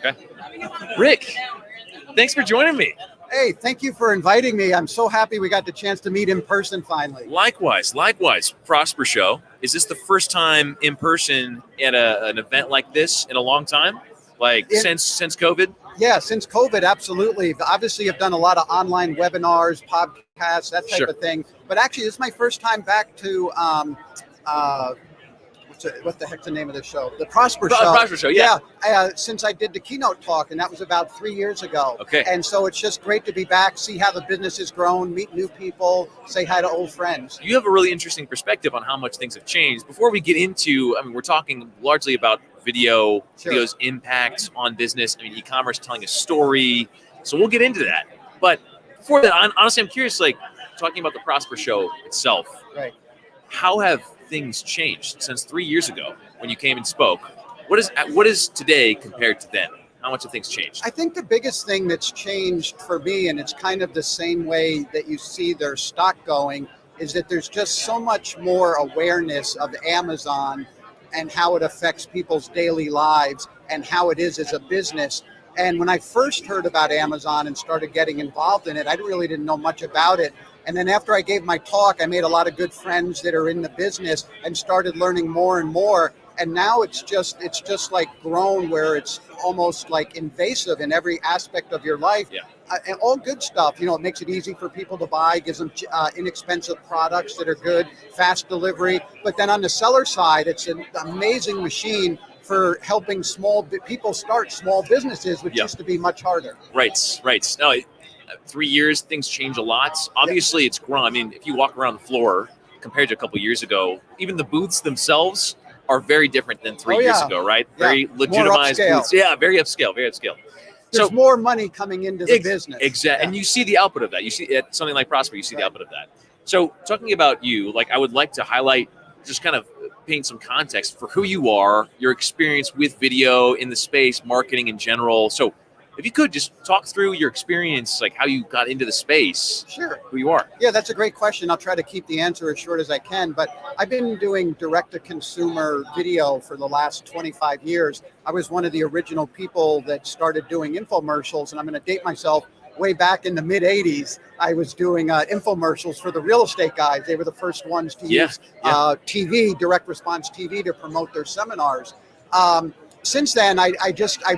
Okay. Rick, thanks for joining me. Hey, thank you for inviting me. I'm so happy we got the chance to meet in person finally. Likewise. Prosper Show. Is this the first time in person at an event like this in a long time? Since COVID? Yeah, since COVID, absolutely. Obviously, I've done a lot of online webinars, podcasts, that type of thing. But actually, this is my first time back to what the heck's the name of the show? The Prosper Show. Prosper Show, yeah. Since I did the keynote talk, and that was about 3 years ago. Okay. And so it's just great to be back, see how the business has grown, meet new people, say hi to old friends. You have a really interesting perspective on how much things have changed. Before we get into, we're talking largely about video's impact on business. E-commerce telling a story. So we'll get into that. But before that, honestly, I'm curious, talking about the Prosper Show itself. Right. How have things changed since 3 years ago when you came and spoke? What is today compared to then? How much have things changed? I think the biggest thing that's changed for me, and it's kind of the same way that you see their stock going, is that there's just so much more awareness of Amazon and how it affects people's daily lives and how it is as a business. And when I first heard about Amazon and started getting involved in it, I really didn't know much about it. And then after I gave my talk, I made a lot of good friends that are in the business and started learning more and more. And now it's just like grown where it's almost like invasive in every aspect of your life. Yeah. And all good stuff. It makes it easy for people to buy, gives them inexpensive products that are good, fast delivery. But then on the seller side, it's an amazing machine for helping people start small businesses, which used to be much harder. Right. No, 3 years, things change a lot. Obviously, it's grown. If you walk around the floor compared to a couple of years ago, even the booths themselves are very different than 3 years ago, right? Very legitimized booths. Yeah, very upscale. There's more money coming into the business. Exactly. Yeah. And you see the output of that. You see at something like Prosper, you see the output of that. So talking about you, I would like to highlight, just kind of paint some context for who you are, your experience with video in the space, marketing in general. So if you could just talk through your experience, how you got into the space. Sure. Who you are. Yeah, that's a great question. I'll try to keep the answer as short as I can, but I've been doing direct-to-consumer video for the last 25 years. I was one of the original people that started doing infomercials, and I'm going to date myself. Way back in the mid-'80s, I was doing infomercials for the real estate guys. They were the first ones to use TV, direct response TV, to promote their seminars. Since then, I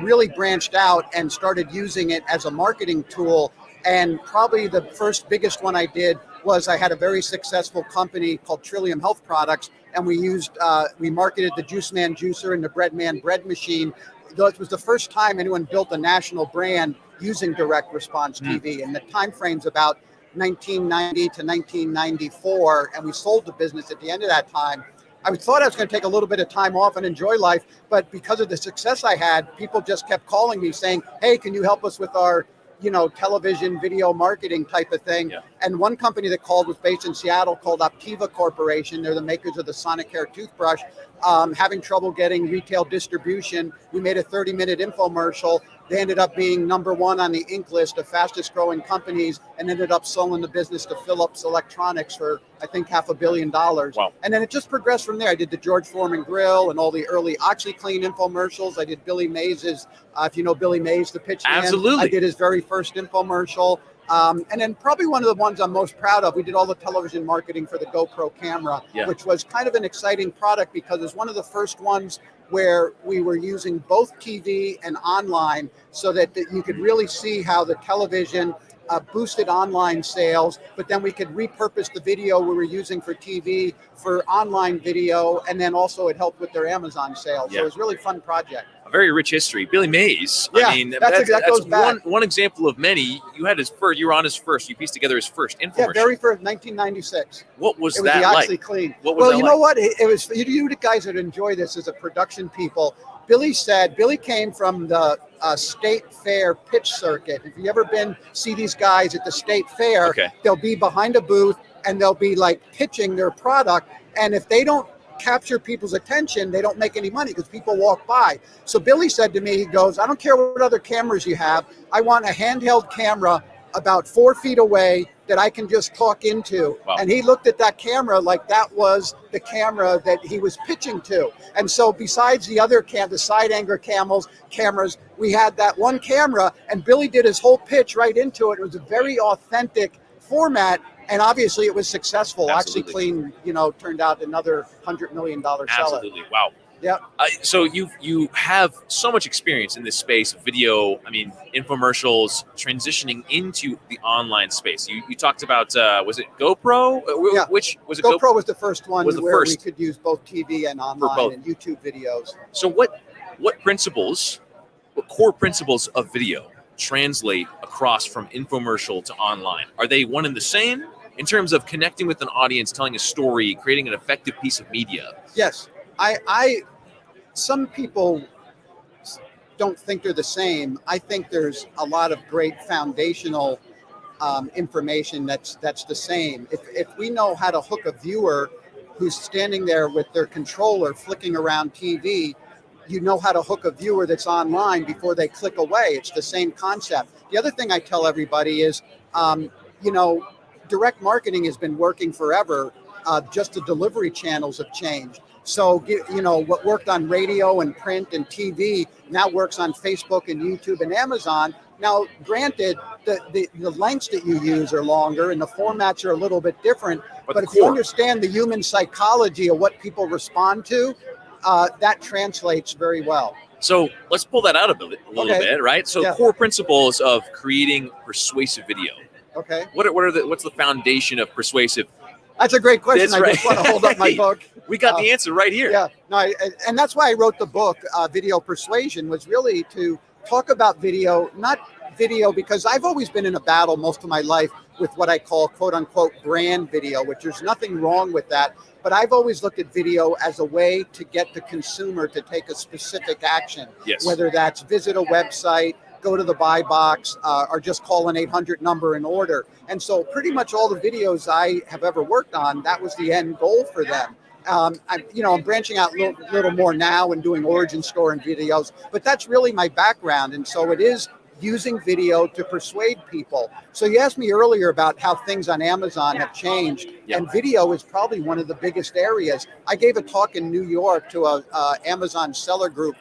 really branched out and started using it as a marketing tool. And probably the first biggest one I did was I had a very successful company called Trillium Health Products, and we marketed the Juice Man juicer and the Bread Man bread machine. It was the first time anyone built a national brand using direct response TV. And the time frame's about 1990 to 1994, and we sold the business at the end of that time. I thought I was going to take a little bit of time off and enjoy life, but because of the success I had, people just kept calling me saying, hey, can you help us with our television video marketing type of thing. Yeah. And one company that called was based in Seattle called Optiva Corporation. They're the makers of the Sonicare toothbrush. Having trouble getting retail distribution. We made a 30-minute infomercial. They ended up being number one on the Inc. list of fastest growing companies and ended up selling the business to Philips Electronics for, I think, $500 million. Wow. And then it just progressed from there. I did the George Foreman Grill and all the early OxyClean infomercials. I did Billy Mays's, if you know Billy Mays, the pitch man. Absolutely. I did his very first infomercial. And then probably one of the ones I'm most proud of, we did all the television marketing for the GoPro camera, which was kind of an exciting product because it was one of the first ones where we were using both TV and online so that you could really see how the television boosted online sales, but then we could repurpose the video we were using for TV for online video, and then also it helped with their Amazon sales. So it was a really fun project. A very rich history. Billy Mays. Yeah, I mean, that goes back. One example of many. You had his first. You were on his first. You pieced together his first infomercial. Yeah, very first, 1996. What was that like? It was the OxyClean. What was that you know what? It was. You the guys that enjoy this as a production people. Billy came from the state fair pitch circuit. If you ever see these guys at the state fair, they'll be behind a booth and they'll be like pitching their product. And if they don't capture people's attention, they don't make any money because people walk by. So Billy said to me, he goes, I don't care what other cameras you have. I want a handheld camera about 4 feet away that I can just talk into. Wow. And he looked at that camera like that was the camera that he was pitching to. And so besides the other the side angle cameras, we had that one camera, and Billy did his whole pitch right into it. It was a very authentic format. And obviously it was successful. Absolutely. OxyClean, turned out another $100 million seller. Absolutely. Wow. Yeah. So you have so much experience in this space of video. I mean, infomercials transitioning into the online space. You talked about was it GoPro? Yeah. Which was it? GoPro was the first one was the where first. we could use both TV and online and YouTube videos. So what core principles of video translate across from infomercial to online? Are they one and the same in terms of connecting with an audience, telling a story, creating an effective piece of media? Yes. Some people don't think they're the same. I think there's a lot of great foundational information that's the same. If we know how to hook a viewer who's standing there with their controller flicking around TV, you know how to hook a viewer that's online before they click away. It's the same concept. The other thing I tell everybody is, direct marketing has been working forever. Just the delivery channels have changed. So, what worked on radio and print and TV now works on Facebook and YouTube and Amazon. Now, granted, the lengths that you use are longer and the formats are a little bit different. But if you understand the human psychology of what people respond to, that translates very well. So let's pull that out a little bit, right? So core principles of creating persuasive video. Okay. What's the foundation of persuasive? That's a great question. That's right. Just want to hold up my book. We got the answer right here. Yeah. No, and that's why I wrote the book, Video Persuasion, was really to talk about video, not video, because I've always been in a battle most of my life with what I call quote unquote brand video, which there's nothing wrong with that. But I've always looked at video as a way to get the consumer to take a specific action, whether that's visit a website, go to the buy box, or just call an 800 number and order. And so pretty much all the videos I have ever worked on, that was the end goal for them. I'm branching out a little more now and doing origin story videos, but that's really my background. And so it is using video to persuade people. So you asked me earlier about how things on Amazon have changed, and video is probably one of the biggest areas. I gave a talk in New York to a Amazon seller group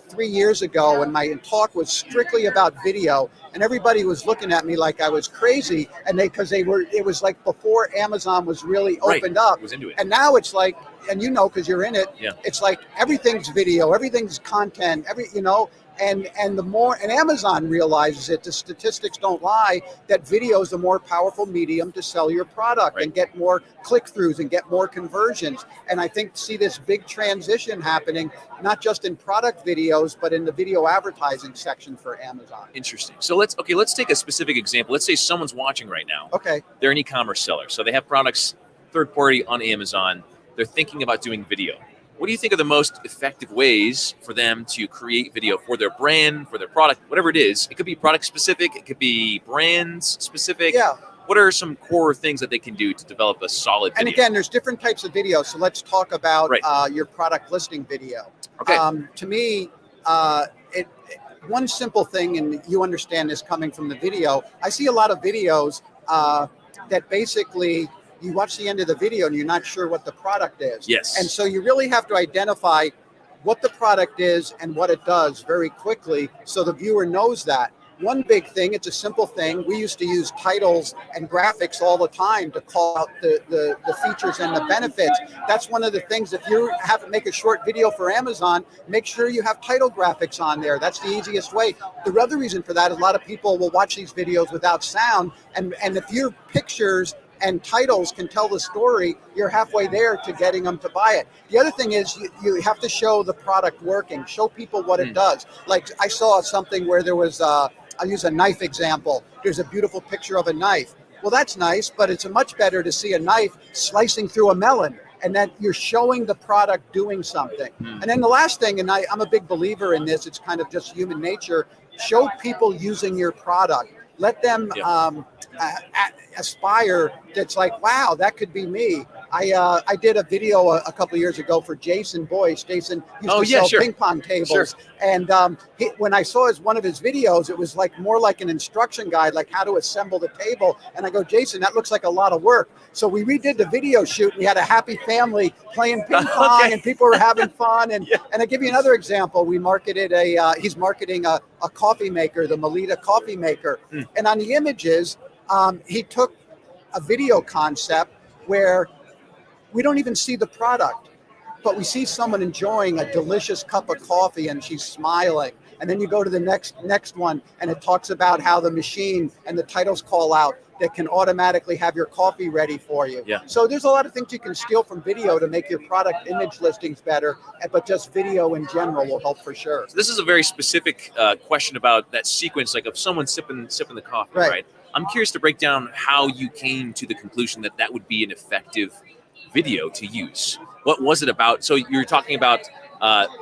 3 years ago, and my talk was strictly about video, and everybody was looking at me like I was crazy, and it was like before Amazon was really opened up, was into it. And now it's like, and because you're in it, it's like everything's video, everything's content, and Amazon realizes it. The statistics don't lie, that video is a more powerful medium to sell your product and get more click-throughs and get more conversions. And I think see this big transition happening, not just in product videos, but in the video advertising section for Amazon. Interesting. So let's take a specific example. Let's say someone's watching right now. Okay. They're an e-commerce seller. So they have products third party on Amazon. They're thinking about doing video. What do you think are the most effective ways for them to create video for their brand, for their product, whatever it is? It could be product specific. It could be brands specific. Yeah. What are some core things that they can do to develop a solid video? And again, there's different types of video. So let's talk about your product listing video. Okay. To me, one simple thing, and you understand this coming from the video, I see a lot of videos that basically you watch the end of the video and you're not sure what the product is. Yes. And so you really have to identify what the product is and what it does very quickly so the viewer knows that. One big thing, it's a simple thing. We used to use titles and graphics all the time to call out the features and the benefits. That's one of the things. If you have to make a short video for Amazon, make sure you have title graphics on there. That's the easiest way. The other reason for that is a lot of people will watch these videos without sound. And if your pictures and titles can tell the story, you're halfway there to getting them to buy it. The other thing is you have to show the product working, show people what it does. Like I saw something where there was, I'll use a knife example. There's a beautiful picture of a knife. Well, that's nice, but it's much better to see a knife slicing through a melon and that you're showing the product doing something. And then the last thing, and I'm a big believer in this, it's kind of just human nature, show people using your product. Let them aspire. That's like, wow, that could be me. I did a video a couple of years ago for Jason Boyce. Jason used to sell ping pong tables, and when I saw one of his videos, it was like more like an instruction guide, like how to assemble the table. And I go, Jason, that looks like a lot of work. So we redid the video shoot. And we had a happy family playing ping pong, and people were having fun. And and I give you another example. We marketed he's marketing a coffee maker, the Melita coffee maker, and on the images, he took a video concept where we don't even see the product, but we see someone enjoying a delicious cup of coffee and she's smiling. And then you go to the next one and it talks about how the machine and the titles call out that can automatically have your coffee ready for you. Yeah. So there's a lot of things you can steal from video to make your product image listings better, but just video in general will help for sure. So this is a very specific question about that sequence, like of someone sipping the coffee, right? I'm curious to break down how you came to the conclusion that that would be an effective video to use. What was it about? So you're talking about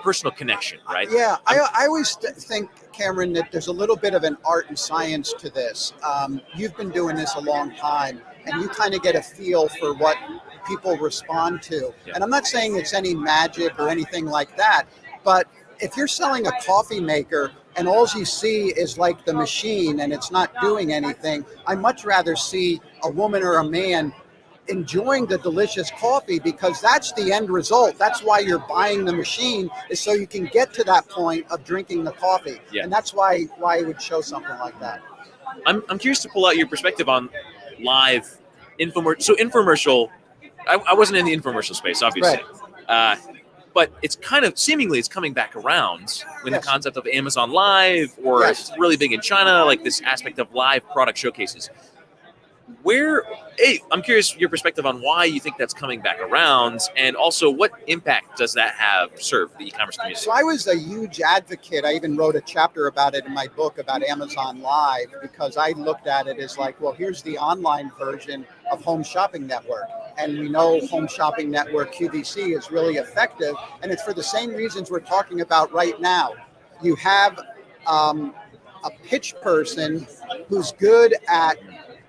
personal connection, right? Yeah, I always think, Cameron, that there's a little bit of an art and science to this. You've been doing this a long time, and you kind of get a feel for what people respond to. Yeah. And I'm not saying it's any magic or anything like that, but if you're selling a coffee maker and all you see is like the machine and it's not doing anything, I'd much rather see a woman or a man enjoying the delicious coffee, because that's the end result. That's why you're buying the machine, is so you can get to that point of drinking the coffee. Yeah. And that's why I would show something like that. I'm curious to pull out your perspective on live infomercial. So infomercial, I wasn't in the infomercial space, obviously. Right. But it's kind of seemingly it's coming back around when the concept of Amazon Live, or it's really big in China, like this aspect of live product showcases. I'm curious your perspective on why you think that's coming back around, and also what impact does that have serve the e-commerce community? So I was a huge advocate. I even wrote a chapter about it in my book about Amazon Live, because I looked at it as like, well, here's the online version of Home Shopping Network. And we know Home Shopping Network, QVC, is really effective. And it's for the same reasons we're talking about right now. You have a pitch person who's good at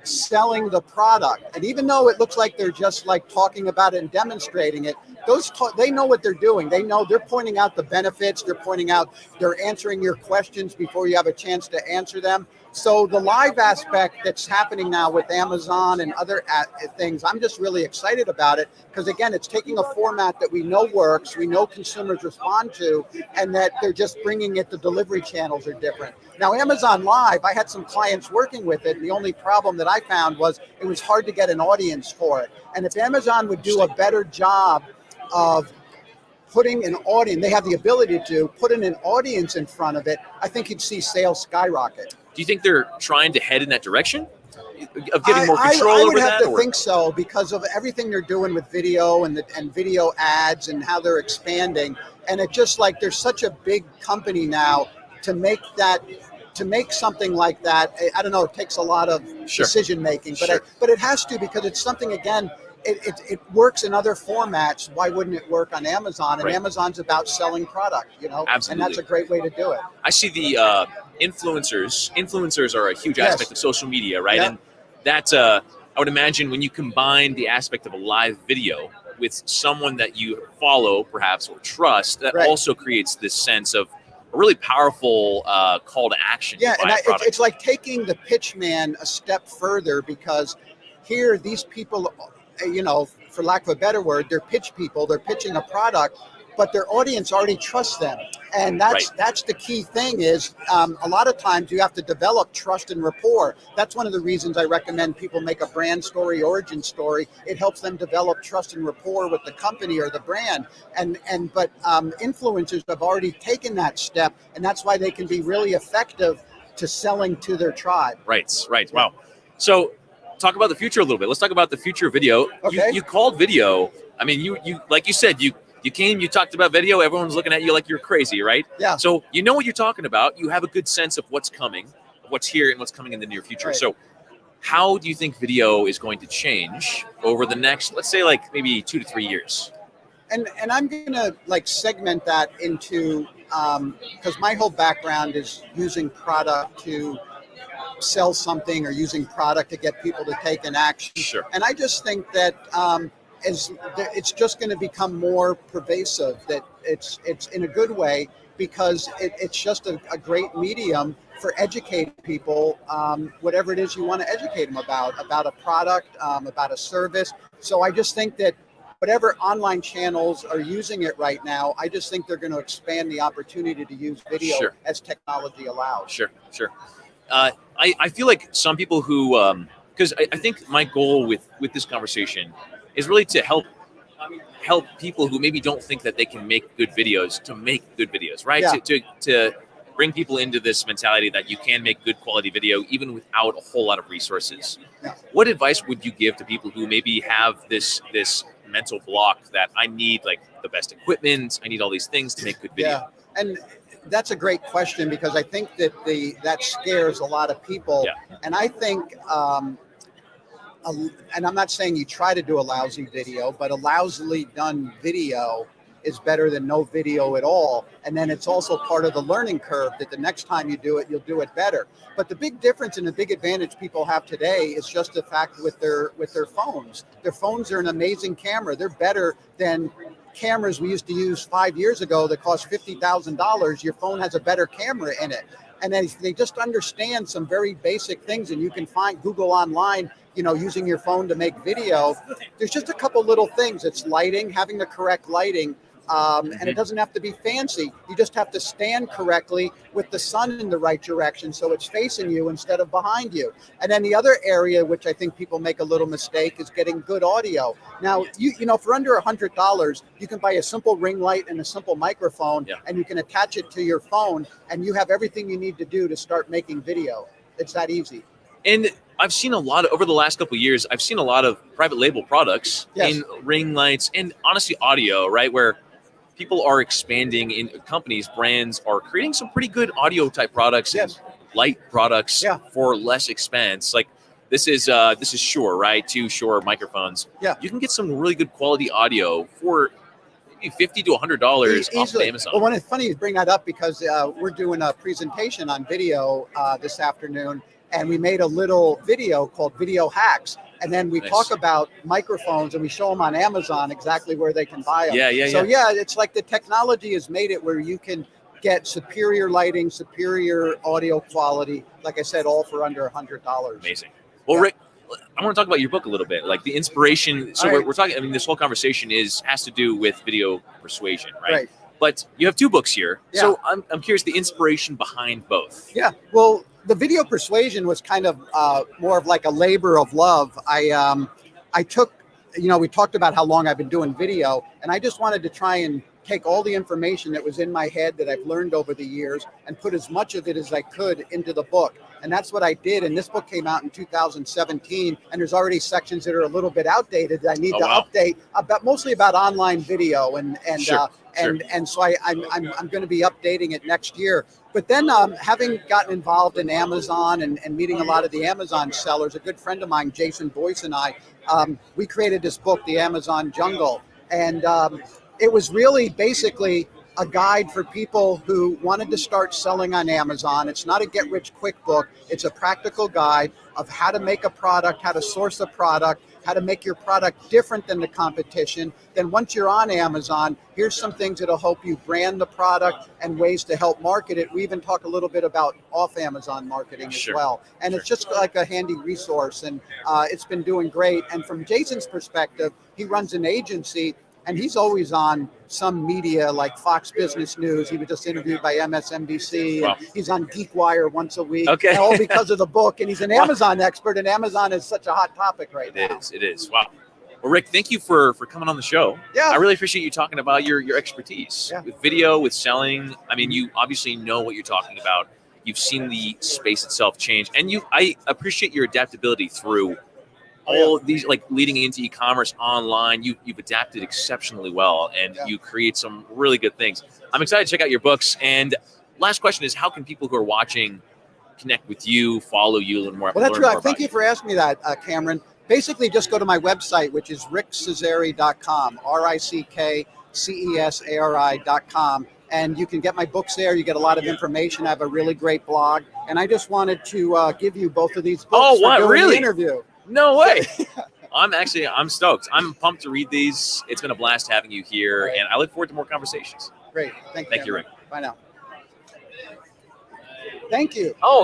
selling the product, and even though it looks like they're just like talking about it and demonstrating it, they know what they're doing. They know they're pointing out the benefits, they're answering your questions before you have a chance to answer them. So the live aspect that's happening now with Amazon and other things, I'm just really excited about it, because again, it's taking a format that we know works, we know consumers respond to, and that they're just bringing it, the delivery channels are different. Now, Amazon Live, I had some clients working with it, and the only problem that I found was it was hard to get an audience for it. And if Amazon would do a better job of putting an audience, they have the ability to put in an audience in front of it, I think you'd see sales skyrocket. Do you think they're trying to head in that direction of getting more control over that? I would have to think so, because of everything they're doing with video and video ads and how they're expanding. And it just like, there's such a big company now to make something like that. I don't know, it takes a lot of decision making, but it has to, because it's something, again, it works in other formats. Why wouldn't it work on Amazon? And Amazon's about selling product, Absolutely. And that's a great way to do it. I see the influencers are a huge aspect of social media, right? Yep. And that's I would imagine when you combine the aspect of a live video with someone that you follow perhaps or trust, that also creates this sense of a really powerful call to action. Yeah, and it's like taking the pitch man a step further, because here these people, for lack of a better word, they're pitch people, they're pitching a product, but their audience already trusts them. And that's the key thing is a lot of times you have to develop trust and rapport. That's one of the reasons I recommend people make a brand story, origin story. It helps them develop trust and rapport with the company or the brand. But influencers have already taken that step, and that's why they can be really effective to selling to their tribe. Right. Wow. So talk about the future a little bit. Let's talk about the future of video. Okay. You called video. I mean, you like you said, you came, you talked about video. Everyone's looking at you like you're crazy, right? Yeah. So you know what you're talking about. You have a good sense of what's coming, what's here, and what's coming in the near future. Right. So how do you think video is going to change over the next, let's say, like maybe 2 to 3 years? And I'm going to like segment that into, because my whole background is using product to sell something or using product to get people to take an action. Sure. And I just think that it's just going to become more pervasive. That it's in a good way, because it's just a great medium for educating people, whatever it is you want to educate them about a product, about a service. So I just think that whatever online channels are using it right now, I just think they're going to expand the opportunity to use video as technology allows. Sure. I feel like some people who, because I think my goal with this conversation is really to help people who maybe don't think that they can make good videos to make good videos, right? Yeah. To bring people into this mentality that you can make good quality video even without a whole lot of resources. Yeah. What advice would you give to people who maybe have this mental block that I need like the best equipment, I need all these things to make good video? Yeah, and that's a great question, because I think that that scares a lot of people. Yeah. And I think, and I'm not saying you try to do a lousy video, but a lousily done video is better than no video at all. And then it's also part of the learning curve that the next time you do it, you'll do it better. But the big difference and the big advantage people have today is just the fact with their phones. Their phones are an amazing camera. They're better than cameras we used to use 5 years ago that cost $50,000. Your phone has a better camera in it. And then they just understand some very basic things, and you can find Google online, using your phone to make video. There's just a couple little things. It's lighting, having the correct lighting. And it doesn't have to be fancy. You just have to stand correctly with the sun in the right direction, so it's facing you instead of behind you. And then the other area, which I think people make a little mistake, is getting good audio. Now, for under $100, you can buy a simple ring light and a simple microphone, and you can attach it to your phone, and you have everything you need to do to start making video. It's that easy. And I've seen over the last couple of years, I've seen a lot of private label products in ring lights and honestly audio, right? Where people are expanding in companies, brands are creating some pretty good audio type products and light products for less expense. Like this is Shure, right? 2 Shure microphones. Yeah. You can get some really good quality audio for maybe $50 to $100 off of Amazon. Well, it's funny you bring that up, because we're doing a presentation on video this afternoon, and we made a little video called Video Hacks. And then we talk about microphones, and we show them on Amazon exactly where they can buy them. So it's like the technology has made it where you can get superior lighting, superior audio quality, like I said, all for under $100. Amazing. Well, Rick, I want to talk about your book a little bit, like the inspiration. So we're talking, I mean, this whole conversation has to do with video persuasion, right? But you have 2 books here. Yeah. So I'm curious the inspiration behind both. Yeah, well, the video persuasion was kind of more of like a labor of love. I took, we talked about how long I've been doing video, and I just wanted to try and take all the information that was in my head that I've learned over the years and put as much of it as I could into the book. And that's what I did. And this book came out in 2017, and there's already sections that are a little bit outdated that I need to update, mostly about online video. And so I'm going to be updating it next year. But then having gotten involved in Amazon and meeting a lot of the Amazon sellers, a good friend of mine, Jason Boyce, and I, we created this book, The Amazon Jungle. And it was really basically a guide for people who wanted to start selling on Amazon. It's not a get-rich-quick book. It's a practical guide of how to make a product, how to source a product, how to make your product different than the competition. Then once you're on Amazon, here's some things that'll help you brand the product and ways to help market it. We even talk a little bit about off-Amazon marketing as well. And it's just like a handy resource, and it's been doing great. And from Jason's perspective, he runs an agency, and he's always on some media like Fox Business News. He was just interviewed by MSNBC. And he's on GeekWire once a week. And all because of the book. And he's an Amazon expert, and Amazon is such a hot topic right now. It is. Wow. Well, Rick, thank you for coming on the show. Yeah. I really appreciate you talking about your expertise with video, with selling. I mean, you obviously know what you're talking about. You've seen the space itself change. And I appreciate your adaptability through all these, like leading into e-commerce online. You've adapted exceptionally well, and you create some really good things. I'm excited to check out your books. And last question is, how can people who are watching connect with you, follow you, learn more? Well, that's right. Thank you for asking me that, Cameron. Basically, just go to my website, which is rickcesari.com, RICKCESARI.com. And you can get my books there. You get a lot of information. I have a really great blog. And I just wanted to give you both of these books for doing the interview. No way. I'm stoked. I'm pumped to read these. It's been a blast having you here, and I look forward to more conversations. Great. Thank you, Thank you, Rick. Bye now. Thank you. Oh,